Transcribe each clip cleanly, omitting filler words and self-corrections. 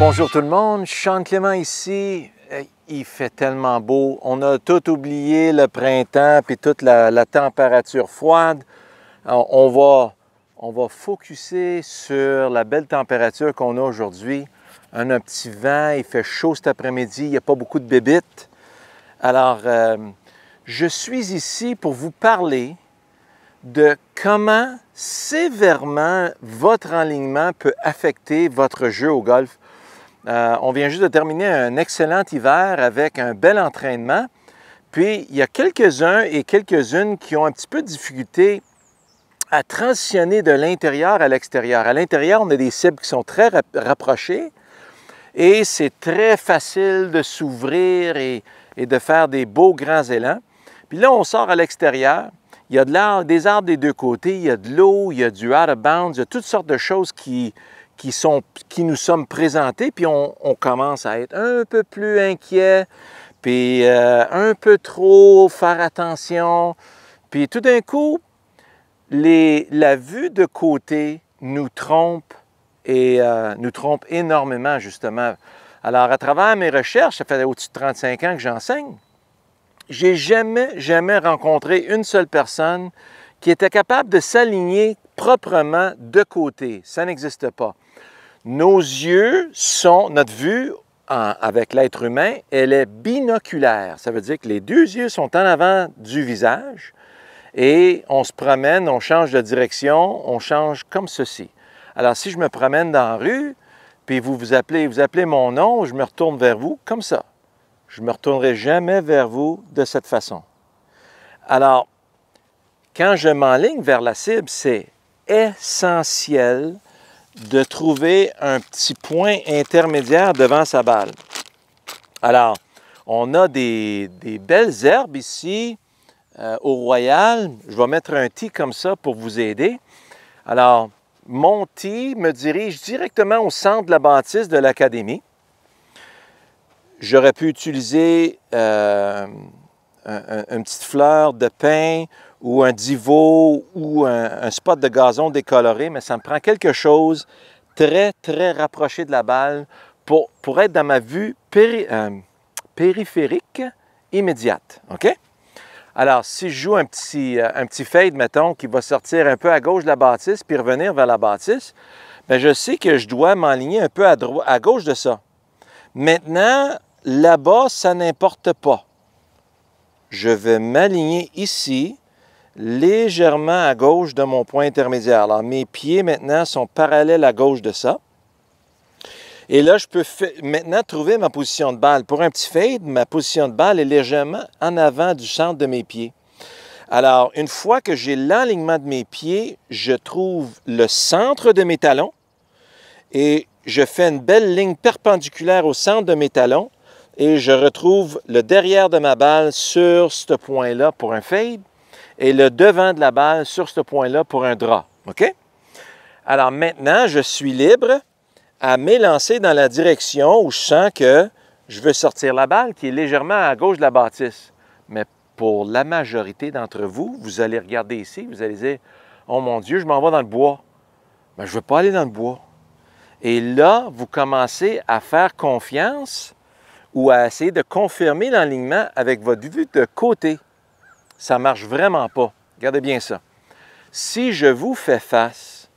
Bonjour tout le monde, Sean Clément ici. Il fait tellement beau. On a tout oublié le printemps puis toute la température froide. On va focusser sur la belle température qu'on a aujourd'hui. On a un petit vent, il fait chaud cet après-midi, il n'y a pas beaucoup de bébites. Alors, je suis ici pour vous parler de comment sévèrement votre enlignement peut affecter votre jeu au golf. On vient juste de terminer un excellent hiver avec un bel entraînement. Puis, il y a quelques-uns et quelques-unes qui ont un petit peu de difficulté à transitionner de l'intérieur à l'extérieur. À l'intérieur, on a des cibles qui sont très rapprochées et c'est très facile de s'ouvrir et de faire des beaux grands élans. Puis là, on sort à l'extérieur. Il y a des arbres des deux côtés, il y a de l'eau, il y a du out of bounds, il y a toutes sortes de choses qui nous sommes présentés, puis on commence à être un peu plus inquiet, puis un peu trop faire attention. Puis tout d'un coup, la vue de côté nous trompe et nous trompe énormément, justement. Alors, à travers mes recherches, ça fait au-dessus de 35 ans que j'enseigne, j'ai jamais rencontré une seule personne qui était capable de s'aligner proprement de côté. Ça n'existe pas. Nos yeux notre vue avec l'être humain, elle est binoculaire. Ça veut dire que les deux yeux sont en avant du visage et on se promène, on change de direction, on change comme ceci. Alors, si je me promène dans la rue, puis vous appelez mon nom, je me retourne vers vous comme ça. Je ne me retournerai jamais vers vous de cette façon. Alors, quand je m'enligne vers la cible, c'est essentiel de trouver un petit point intermédiaire devant sa balle. Alors, on a des belles herbes ici au Royal. Je vais mettre un tee comme ça pour vous aider. Alors, mon tee me dirige directement au centre de la bâtisse de l'Académie. J'aurais pu utiliser une petite fleur de pin ou un divo ou un spot de gazon décoloré, mais ça me prend quelque chose très, très rapproché de la balle pour être dans ma vue périphérique immédiate. OK? Alors, si je joue un petit fade, mettons, qui va sortir un peu à gauche de la bâtisse puis revenir vers la bâtisse, bien, je sais que je dois m'enligner un peu à gauche de ça. Maintenant, là-bas, ça n'importe pas. Je vais m'aligner ici, légèrement à gauche de mon point intermédiaire. Alors, mes pieds, maintenant, sont parallèles à gauche de ça. Et là, je peux maintenant trouver ma position de balle. Pour un petit fade, ma position de balle est légèrement en avant du centre de mes pieds. Alors, une fois que j'ai l'alignement de mes pieds, je trouve le centre de mes talons et je fais une belle ligne perpendiculaire au centre de mes talons et je retrouve le derrière de ma balle sur ce point-là pour un fade et le devant de la balle sur ce point-là pour un draw. OK? Alors maintenant, je suis libre à m'élancer dans la direction où je sens que je veux sortir la balle qui est légèrement à gauche de la bâtisse. Mais pour la majorité d'entre vous, vous allez regarder ici, vous allez dire « Oh mon Dieu, je m'en vais dans le bois. » Mais je ne veux pas aller dans le bois. Et là, vous commencez à faire confiance ou à essayer de confirmer l'enlignement avec votre vue de côté. Ça ne marche vraiment pas. Regardez bien ça. Si je vous fais face,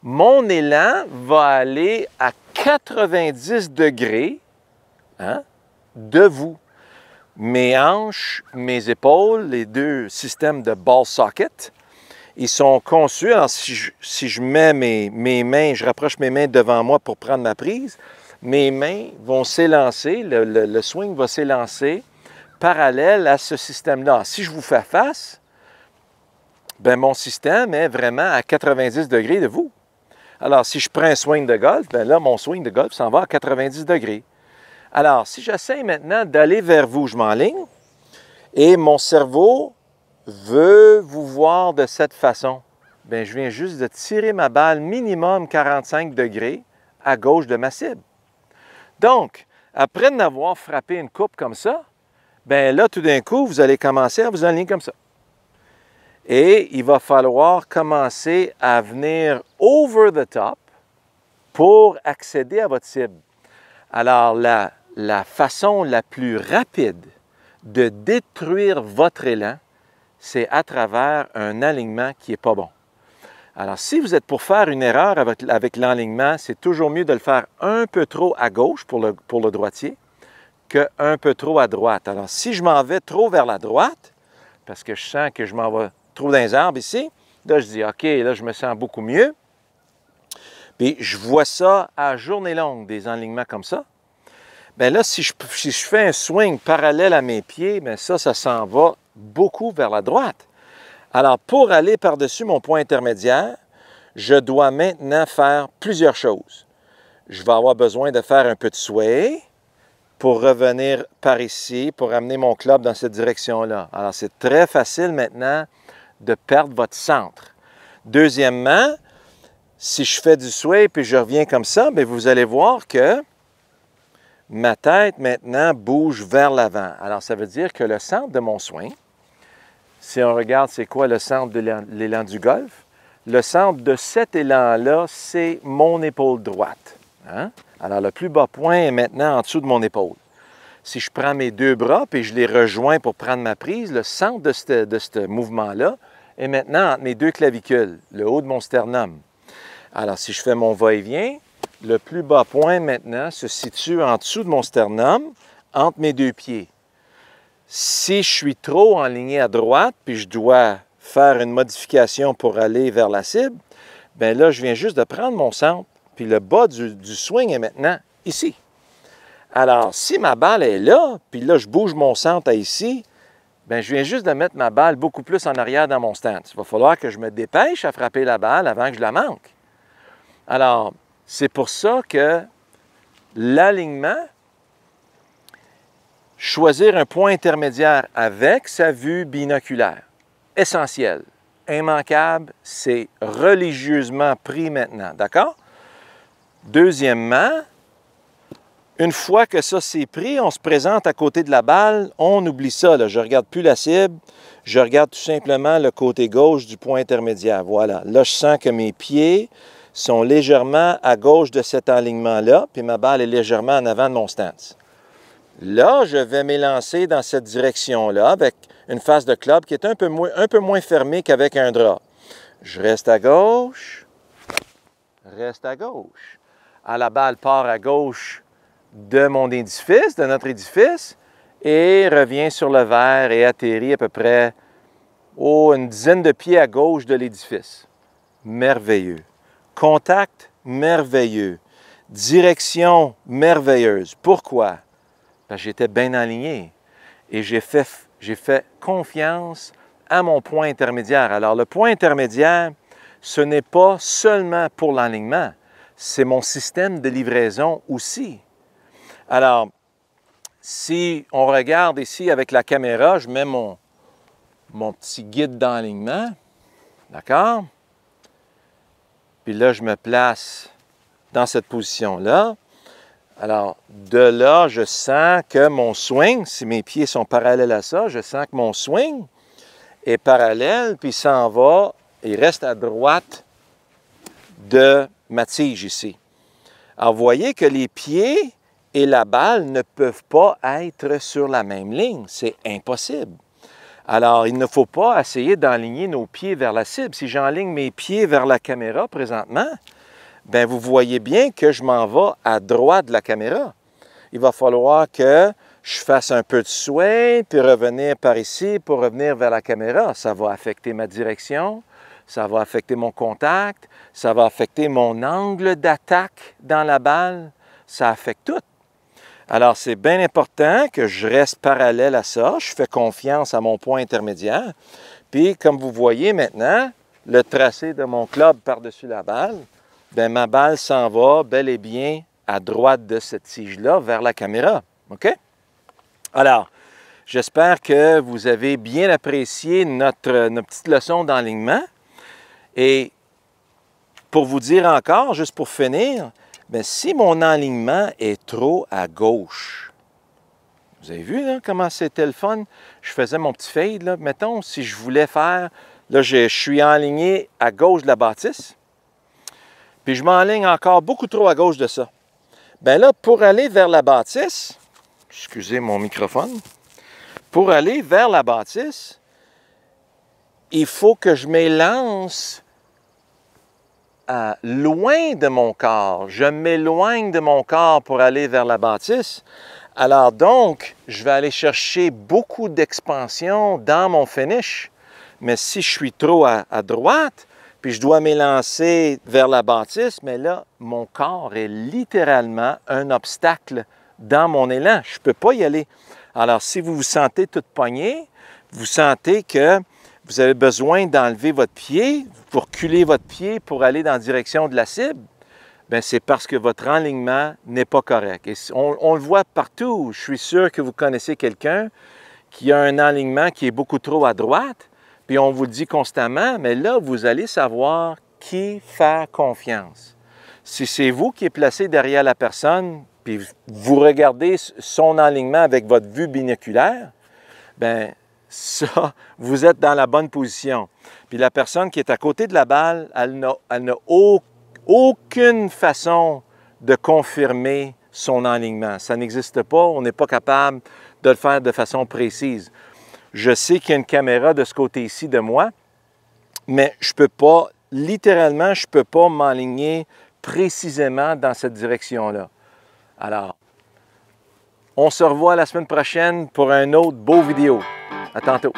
mon élan va aller à 90 degrés de vous. Mes hanches, mes épaules, les deux systèmes de ball socket, ils sont conçus. Alors, si je mets mes mains, je rapproche mes mains devant moi pour prendre ma prise, mes mains vont s'élancer, le swing va s'élancer parallèle à ce système-là. Si je vous fais face, bien, mon système est vraiment à 90 degrés de vous. Alors, si je prends un swing de golf, bien là, mon swing de golf s'en va à 90 degrés. Alors, si j'essaie maintenant d'aller vers vous, je m'enligne et mon cerveau veut vous voir de cette façon. Bien, je viens juste de tirer ma balle minimum 45 degrés à gauche de ma cible. Donc, après d'avoir frappé une coupe comme ça, bien là, tout d'un coup, vous allez commencer à vous aligner comme ça. Et il va falloir commencer à venir over the top pour accéder à votre cible. Alors, la façon la plus rapide de détruire votre élan, c'est à travers un alignement qui n'est pas bon. Alors, si vous êtes pour faire une erreur avec l'alignement, c'est toujours mieux de le faire un peu trop à gauche pour le droitier qu'un peu trop à droite. Alors, si je m'en vais trop vers la droite, parce que je sens que je m'en vais trop dans les arbres ici, là, je dis, OK, là, je me sens beaucoup mieux. Puis, je vois ça à journée longue, des enlignements comme ça. Bien là, si je fais un swing parallèle à mes pieds, bien ça s'en va beaucoup vers la droite. Alors, pour aller par-dessus mon point intermédiaire, je dois maintenant faire plusieurs choses. Je vais avoir besoin de faire un peu de sway pour revenir par ici, pour amener mon club dans cette direction-là. Alors, c'est très facile maintenant de perdre votre centre. Deuxièmement, si je fais du sway puis je reviens comme ça, bien, vous allez voir que ma tête maintenant bouge vers l'avant. Alors, ça veut dire que le centre de mon swing, si on regarde c'est quoi le centre de l'élan du golf, le centre de cet élan-là, c'est mon épaule droite. Hein? Alors, le plus bas point est maintenant en dessous de mon épaule. Si je prends mes deux bras et je les rejoins pour prendre ma prise, le centre de ce mouvement-là est maintenant entre mes deux clavicules, le haut de mon sternum. Alors, si je fais mon va-et-vient, le plus bas point maintenant se situe en dessous de mon sternum, entre mes deux pieds. Si je suis trop enligné à droite, puis je dois faire une modification pour aller vers la cible, bien là, je viens juste de prendre mon centre, puis le bas du swing est maintenant ici. Alors, si ma balle est là, puis là, je bouge mon centre à ici, bien, je viens juste de mettre ma balle beaucoup plus en arrière dans mon stance. Il va falloir que je me dépêche à frapper la balle avant que je la manque. Alors, c'est pour ça que l'alignement, choisir un point intermédiaire avec sa vue binoculaire, essentiel, immanquable, c'est religieusement pris maintenant, d'accord? Deuxièmement, une fois que ça c'est pris, on se présente à côté de la balle, on oublie ça, là. Je ne regarde plus la cible, je regarde tout simplement le côté gauche du point intermédiaire. Voilà, là je sens que mes pieds sont légèrement à gauche de cet alignement-là, puis ma balle est légèrement en avant de mon stance. Là, je vais m'élancer dans cette direction-là avec une face de club qui est un peu moins fermée qu'avec un drap. Je reste à gauche, reste à gauche. Ah, la balle part à gauche de mon édifice, de notre édifice, et revient sur le vert et atterrit à peu près une dizaine de pieds à gauche de l'édifice. Merveilleux. Contact merveilleux. Direction merveilleuse. Pourquoi? Parce que j'étais bien aligné et j'ai fait confiance à mon point intermédiaire. Alors, le point intermédiaire, ce n'est pas seulement pour l'alignement, c'est mon système de livraison aussi. Alors, si on regarde ici avec la caméra, je mets mon petit guide d'alignement, d'accord? Puis là, je me place dans cette position-là. Alors, de là, je sens que mon swing, si mes pieds sont parallèles à ça, je sens que mon swing est parallèle, puis s'en va, il reste à droite de ma tige ici. Alors, vous voyez que les pieds et la balle ne peuvent pas être sur la même ligne. C'est impossible. Alors, il ne faut pas essayer d'enligner nos pieds vers la cible. Si j'enligne mes pieds vers la caméra présentement, bien, vous voyez bien que je m'en vais à droite de la caméra. Il va falloir que je fasse un peu de swing, puis revenir par ici pour revenir vers la caméra. Ça va affecter ma direction, ça va affecter mon contact, ça va affecter mon angle d'attaque dans la balle, ça affecte tout. Alors, c'est bien important que je reste parallèle à ça. Je fais confiance à mon point intermédiaire. Puis, comme vous voyez maintenant, le tracé de mon club par-dessus la balle, bien, ma balle s'en va bel et bien à droite de cette tige-là vers la caméra. OK? Alors, j'espère que vous avez bien apprécié notre petite leçon d'enlignement. Et pour vous dire encore, juste pour finir, bien, si mon enlignement est trop à gauche, vous avez vu là, comment c'était le fun? Je faisais mon petit fade, là. Mettons, si je voulais faire, là, je suis enligné à gauche de la bâtisse, puis je m'enligne encore beaucoup trop à gauche de ça. Bien là, pour aller vers la bâtisse, excusez mon microphone, pour aller vers la bâtisse, il faut que je m'élance loin de mon corps. Je m'éloigne de mon corps pour aller vers la bâtisse. Alors donc, je vais aller chercher beaucoup d'expansion dans mon finish. Mais si je suis trop à droite, puis je dois m'élancer vers la bâtisse, mais là, mon corps est littéralement un obstacle dans mon élan. Je ne peux pas y aller. Alors, si vous vous sentez toute poignée, vous sentez que vous avez besoin d'enlever votre pied, vous reculez votre pied pour aller dans la direction de la cible, bien, c'est parce que votre enlignement n'est pas correct. Et on le voit partout. Je suis sûr que vous connaissez quelqu'un qui a un enlignement qui est beaucoup trop à droite, puis on vous le dit constamment, mais là, vous allez savoir qui faire confiance. Si c'est vous qui êtes placé derrière la personne, puis vous regardez son enlignement avec votre vue binoculaire, bien, ça, vous êtes dans la bonne position. Puis la personne qui est à côté de la balle, elle n'a aucune façon de confirmer son enlignement. Ça n'existe pas, on n'est pas capable de le faire de façon précise. Je sais qu'il y a une caméra de ce côté-ci de moi, mais je ne peux pas, littéralement, je ne peux pas m'enligner précisément dans cette direction-là. Alors, on se revoit la semaine prochaine pour un autre beau vidéo. À tantôt.